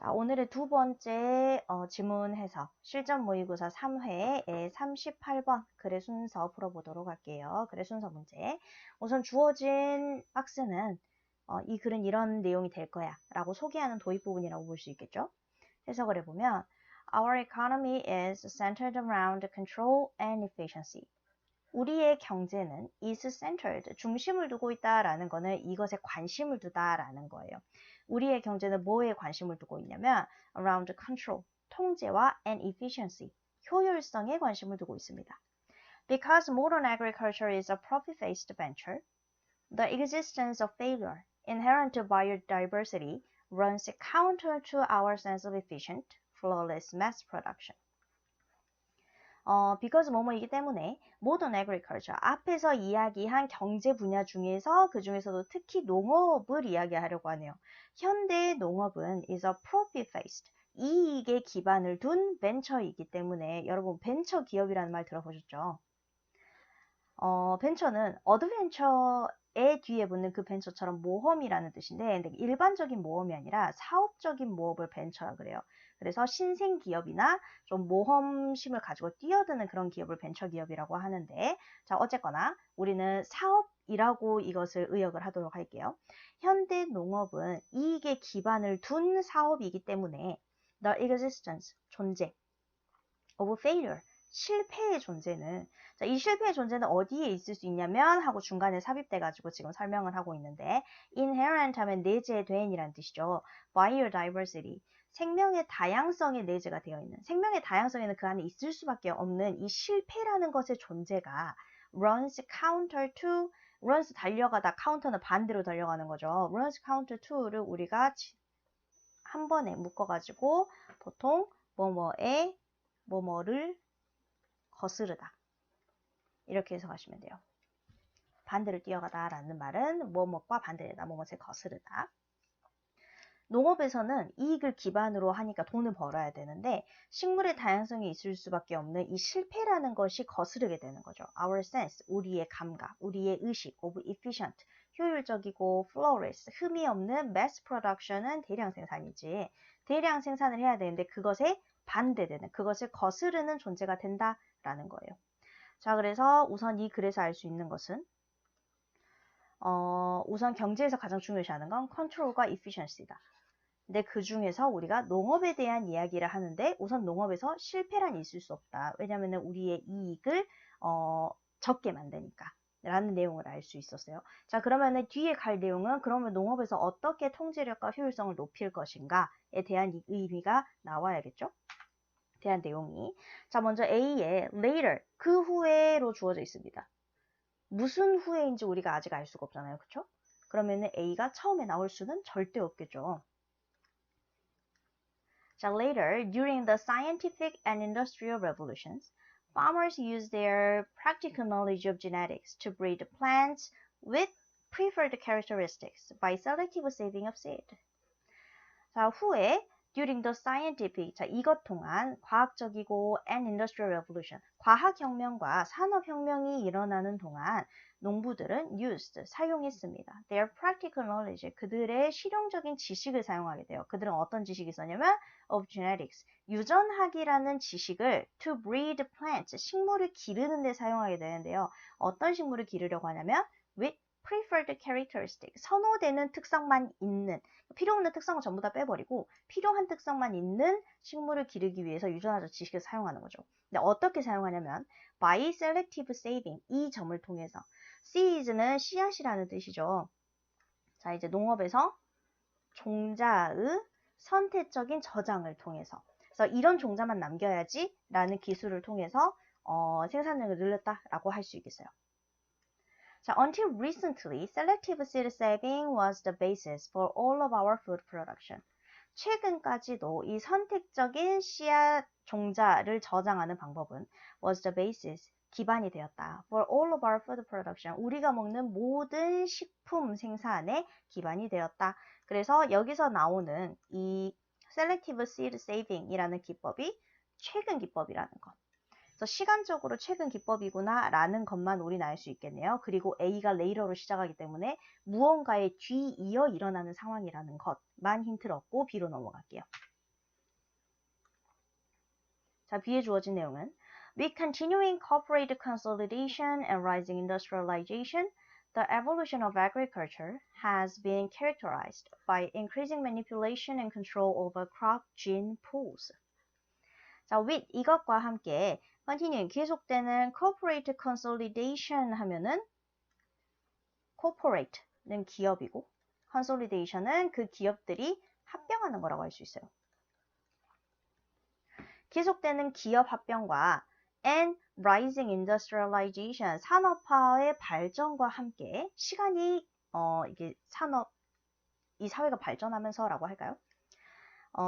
자, 오늘의 두 번째 지문 해석, 실전 모의고사 3회의 38번 글의 순서 풀어보도록 할게요. 글의 순서 문제. 우선 주어진 박스는 이 글은 이런 내용이 될 거야 라고 소개하는 도입 부분이라고 볼 수 있겠죠. 해석을 해보면 Our economy is centered around control and efficiency. 우리의 경제는 is centered, 중심을 두고 있다라는 거는 이것에 관심을 두다라는 거예요. 우리의 경제는 뭐에 관심을 두고 있냐면 around control, 통제와 and efficiency, 효율성에 관심을 두고 있습니다. Because modern agriculture is a profit-based venture, the existence of failure inherent to biodiversity runs counter to our sense of efficient, flawless mass production. because 뭐뭐이기 때문에 modern agriculture, 앞에서 이야기한 경제 분야 중에서 그 중에서도 특히 농업을 이야기하려고 하네요. 현대 농업은 is a profit-based, 이익에 기반을 둔 벤처이기 때문에 여러분 벤처 기업이라는 말 들어보셨죠? 벤처는 어드벤처의 뒤에 붙는 그 벤처처럼 모험이라는 뜻인데 근데 일반적인 모험이 아니라 사업적인 모험을 벤처라 그래요. 그래서 신생 기업이나 좀 모험심을 가지고 뛰어드는 그런 기업을 벤처 기업이라고 하는데 자 어쨌거나 우리는 사업이라고 이것을 의역을 하도록 할게요. 현대 농업은 이익에 기반을 둔 사업이기 때문에 the existence, 존재, of failure, 실패의 존재는 자, 이 실패의 존재는 어디에 있을 수 있냐면 하고 중간에 삽입돼가지고 지금 설명을 하고 있는데 inherent 하면 내재된 이란 뜻이죠. biodiversity, 생명의 다양성에 내재가 되어 있는 생명의 다양성에는 그 안에 있을 수밖에 없는 이 실패라는 것의 존재가 runs counter to runs 달려가다 counter는 반대로 달려가는 거죠. runs counter to를 우리가 한 번에 묶어가지고 보통 뭐뭐에 뭐뭐를 거스르다 이렇게 해석하시면 돼요. 반대로 뛰어가다 라는 말은 뭐뭐과 반대되다, 뭐뭐에 거스르다. 농업에서는 이익을 기반으로 하니까 돈을 벌어야 되는데 식물의 다양성이 있을 수밖에 없는 이 실패라는 것이 거스르게 되는 거죠. Our sense, 우리의 감각, 우리의 의식, of efficient, 효율적이고 flawless, 흠이 없는 mass production은 대량 생산이지. 대량 생산을 해야 되는데 그것에 반대되는, 그것을 거스르는 존재가 된다라는 거예요. 자, 그래서 우선 이 글에서 알 수 있는 것은 우선 경제에서 가장 중요시하는 건 컨트롤과 efficiency다. 근데 그 중에서 우리가 농업에 대한 이야기를 하는데 우선 농업에서 실패란 있을 수 없다. 왜냐하면 우리의 이익을 적게 만드니까 라는 내용을 알 수 있었어요. 자, 그러면 뒤에 갈 내용은 그러면 농업에서 어떻게 통제력과 효율성을 높일 것인가에 대한 의미가 나와야겠죠? 대한 내용이. 자, 먼저 A에 later, 그 후에로 주어져 있습니다. 무슨 후에인지 우리가 아직 알 수가 없잖아요. 그쵸? 그러면 A가 처음에 나올 수는 절대 없겠죠. 자, later, during the scientific and industrial revolutions, farmers used their practical knowledge of genetics to breed plants with preferred characteristics by selective saving of seed. 자, 후에 during the scientific, 자, 이것 동안 과학적이고 and industrial revolution, 과학혁명과 산업혁명이 일어나는 동안 농부들은 used, 사용했습니다. Their practical knowledge, 그들의 실용적인 지식을 사용하게 돼요. 그들은 어떤 지식이 있었냐면 of genetics, 유전학이라는 지식을 to breed plants, 식물을 기르는 데 사용하게 되는데요. 어떤 식물을 기르려고 하냐면 with preferred characteristic, 선호되는 특성만 있는, 필요 없는 특성을 전부 다 빼버리고 필요한 특성만 있는 식물을 기르기 위해서 유전화적 지식을 사용하는 거죠. 근데 어떻게 사용하냐면 by selective saving, 이 점을 통해서. seeds는 씨앗이라는 뜻이죠. 자, 이제 농업에서 종자의 선택적인 저장을 통해서, 그래서 이런 종자만 남겨야지 라는 기술을 통해서 생산량을 늘렸다라고 할 수 있겠어요. 자, until recently, selective seed saving was the basis for all of our food production. 최근까지도 이 선택적인 씨앗 종자를 저장하는 방법은 was the basis, 기반이 되었다. For all of our food production, 우리가 먹는 모든 식품 생산의 기반이 되었다. 그래서 여기서 나오는 이 selective seed saving이라는 기법이 최근 기법이라는 것. 그래서 시간적으로 최근 기법이구나 라는 것만 우리는 알 수 있겠네요. 그리고 A가 later로 시작하기 때문에 무언가에 뒤이어 일어나는 상황이라는 것만 힌트를 얻고 B로 넘어갈게요. 자, B에 주어진 내용은 With continuing corporate consolidation and rising industrialization, the evolution of agriculture has been characterized by increasing manipulation and control over crop gene pools. 자, with 이것과 함께 continuing 계속되는 corporate consolidation 하면은 corporate는 기업이고 consolidation은 그 기업들이 합병하는 거라고 할 수 있어요. 계속되는 기업 합병과 and rising industrialization 산업화의 발전과 함께 시간이 이게 이 사회가 발전하면서라고 할까요?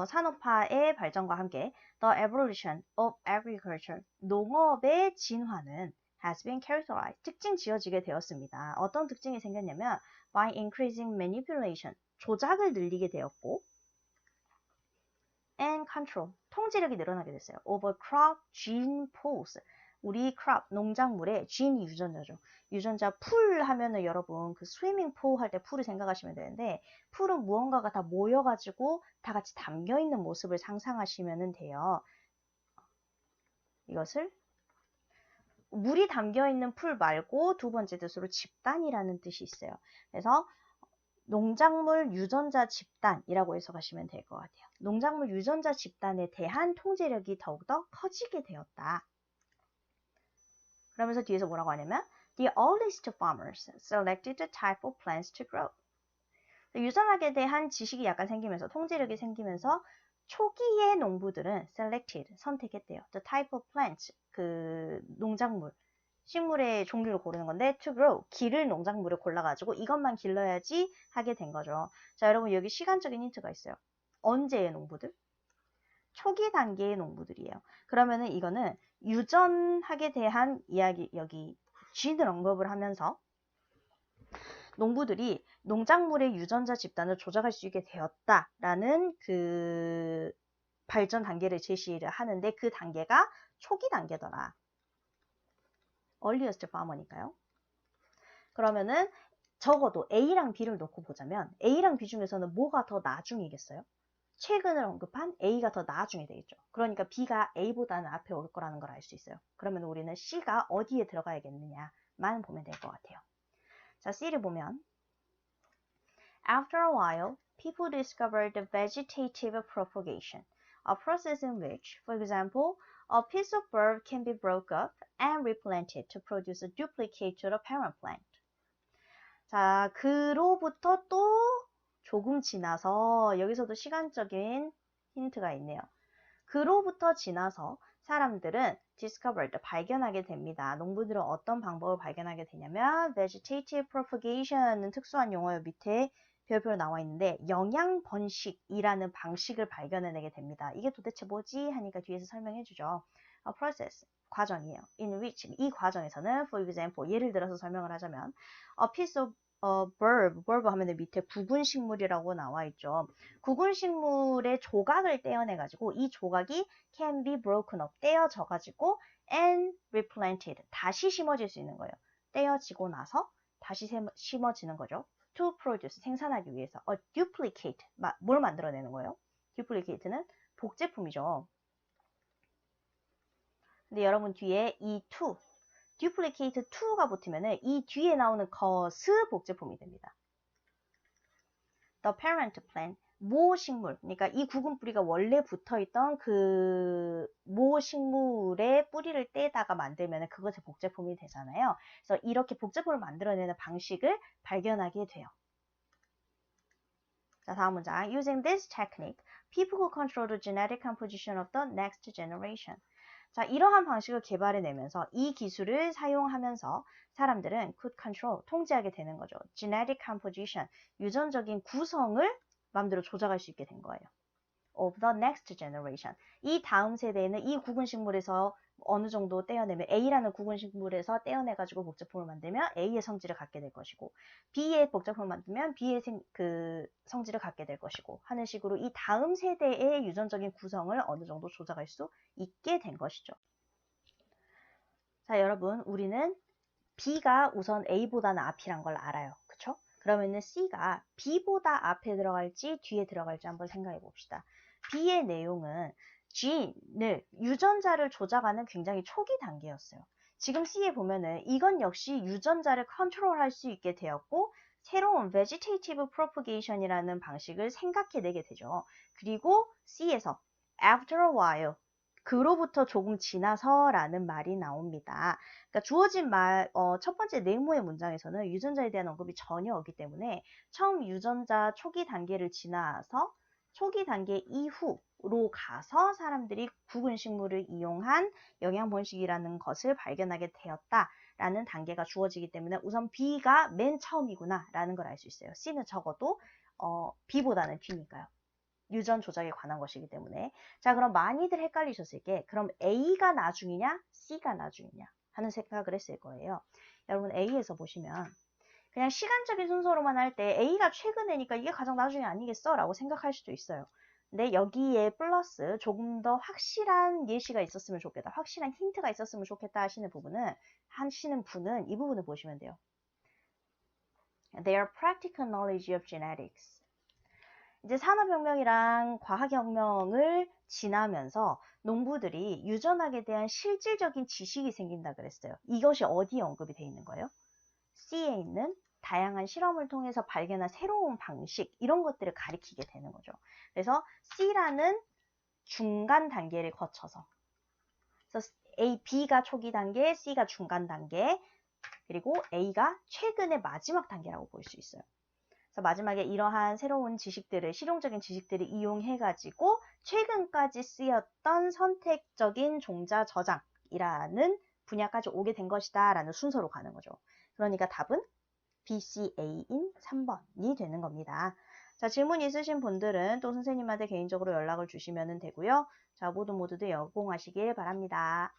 산업화의 발전과 함께 the evolution of agriculture 농업의 진화는 has been characterized 특징 지어지게 되었습니다. 어떤 특징이 생겼냐면 by increasing manipulation 조작을 늘리게 되었고 and control 통제력이 늘어나게 됐어요. over crop gene pools 우리 crop 농작물의 gene이 유전자죠. 유전자 풀 하면은 여러분 그 스위밍 풀 할 때 풀을 생각하시면 되는데 풀은 무언가가 다 모여가지고 다 같이 담겨 있는 모습을 상상하시면 돼요. 이것을 물이 담겨 있는 풀 말고 두 번째 뜻으로 집단이라는 뜻이 있어요. 그래서 농작물 유전자 집단이라고 해석하시면 될 것 같아요. 농작물 유전자 집단에 대한 통제력이 더욱더 커지게 되었다. 그러면서 뒤에서 뭐라고 하냐면 The earliest farmers selected the type of plants to grow. 유전학에 대한 지식이 약간 생기면서 통제력이 생기면서 초기의 농부들은 selected 선택했대요. The type of plants 그 농작물 식물의 종류를 고르는 건데 to grow 기를 농작물을 골라가지고 이것만 길러야지 하게 된 거죠. 자 여러분 여기 시간적인 힌트가 있어요. 언제의 농부들? 초기 단계의 농부들이에요. 그러면은 이거는 유전학에 대한 이야기 여기 쥐를 언급을 하면서 농부들이 농작물의 유전자 집단을 조작할 수 있게 되었다라는 그 발전 단계를 제시를 하는데 그 단계가 초기 단계더라. earliest farmer니까요. 그러면은 적어도 A랑 B를 놓고 보자면 A랑 B 중에서는 뭐가 더 나중이겠어요? 최근을 언급한 A가 더 나중에 되겠죠. 그러니까 B가 A보다는 앞에 올 거라는 걸 알 수 있어요. 그러면 우리는 C가 어디에 들어가야겠느냐만 보면 될 것 같아요. 자, C를 보면 After a while, people discovered the vegetative propagation, a process in which, for example, a piece of bulb can be broke up and replanted to produce a duplicate to the parent plant. 자, 그로부터 또 조금 지나서 여기서도 시간적인 힌트가 있네요. 그로부터 지나서 사람들은 discovered, 발견하게 됩니다. 농부들은 어떤 방법을 발견하게 되냐면 vegetative propagation은 특수한 용어요. 밑에 별표로 나와 있는데 영양 번식이라는 방식을 발견해내게 됩니다. 이게 도대체 뭐지? 하니까 뒤에서 설명해 주죠. A process, 과정이에요. In which, 이 과정에서는 for example, 예를 들어서 설명을 하자면 a piece of bulb 하면 밑에 구근식물이라고 나와 있죠. 구근식물의 조각을 떼어내가지고 이 조각이 can be broken up, 떼어져가지고 and replanted, 다시 심어질 수 있는 거예요. 떼어지고 나서 다시 심어지는 거죠. To produce, 생산하기 위해서. A duplicate, 뭘 만들어내는 거예요? duplicate는 복제품이죠. 근데 여러분 뒤에 이 to, duplicate to가 붙으면 이 뒤에 나오는 것의 복제품이 됩니다. The parent plant, 모 식물, 그러니까 이 구근 뿌리가 원래 붙어있던 그 모 식물의 뿌리를 떼다가 만들면 그것의 복제품이 되잖아요. 그래서 이렇게 복제품을 만들어내는 방식을 발견하게 돼요. 자, 다음 문장. Using this technique, people could control the genetic composition of the next generation. 자, 이러한 방식을 개발해내면서 이 기술을 사용하면서 사람들은 could control, 통제하게 되는 거죠. genetic composition, 유전적인 구성을 마음대로 조작할 수 있게 된 거예요. of the next generation. 이 다음 세대에는 이 구근식물에서 어느 정도 떼어내면 A라는 구근식물에서 떼어내가지고 복제품을 만들면 A의 성질을 갖게 될 것이고 B의 복제품을 만들면 B의 그 성질을 갖게 될 것이고 하는 식으로 이 다음 세대의 유전적인 구성을 어느 정도 조작할 수 있게 된 것이죠. 자, 여러분, 우리는 B가 우선 A보다는 앞이란 걸 알아요. 그쵸? 그러면은 C가 B보다 앞에 들어갈지 뒤에 들어갈지 한번 생각해 봅시다. B의 내용은 gene을, 유전자를 조작하는 굉장히 초기 단계였어요. 지금 C에 보면은 이건 역시 유전자를 컨트롤할 수 있게 되었고 새로운 vegetative propagation이라는 방식을 생각해내게 되죠. 그리고 C에서 after a while, 그로부터 조금 지나서라는 말이 나옵니다. 그러니까 주어진 첫 번째 네모의 문장에서는 유전자에 대한 언급이 전혀 없기 때문에 처음 유전자 초기 단계를 지나서 초기 단계 이후로 가서 사람들이 굵은 식물을 이용한 영양 번식이라는 것을 발견하게 되었다라는 단계가 주어지기 때문에 우선 B가 맨 처음이구나라는 걸 알 수 있어요. C는 적어도 B보다는 뒤니까요. 유전 조작에 관한 것이기 때문에. 자, 그럼 많이들 헷갈리셨을 게 그럼 A가 나중이냐 C가 나중이냐 하는 생각을 했을 거예요. 여러분 A에서 보시면 그냥 시간적인 순서로만 할 때 A가 최근에니까 이게 가장 나중에 아니겠어? 라고 생각할 수도 있어요. 근데 여기에 플러스 조금 더 확실한 예시가 있었으면 좋겠다. 확실한 힌트가 있었으면 좋겠다 하시는 분은 이 부분을 보시면 돼요. Their practical knowledge of genetics. 이제 산업혁명이랑 과학혁명을 지나면서 농부들이 유전학에 대한 실질적인 지식이 생긴다 그랬어요. 이것이 어디에 언급이 되어 있는 거예요? C에 있는 다양한 실험을 통해서 발견한 새로운 방식, 이런 것들을 가리키게 되는 거죠. 그래서 C라는 중간 단계를 거쳐서, 그래서 B가 초기 단계, C가 중간 단계, 그리고 A가 최근의 마지막 단계라고 볼 수 있어요. 그래서 마지막에 이러한 새로운 지식들을, 실용적인 지식들을 이용해가지고 최근까지 쓰였던 선택적인 종자 저장이라는 분야까지 오게 된 것이다 라는 순서로 가는 거죠. 그러니까 답은 BCA인 3번이 되는 겁니다. 자, 질문 있으신 분들은 또 선생님한테 개인적으로 연락을 주시면 되고요. 자, 모두들 연공하시길 바랍니다.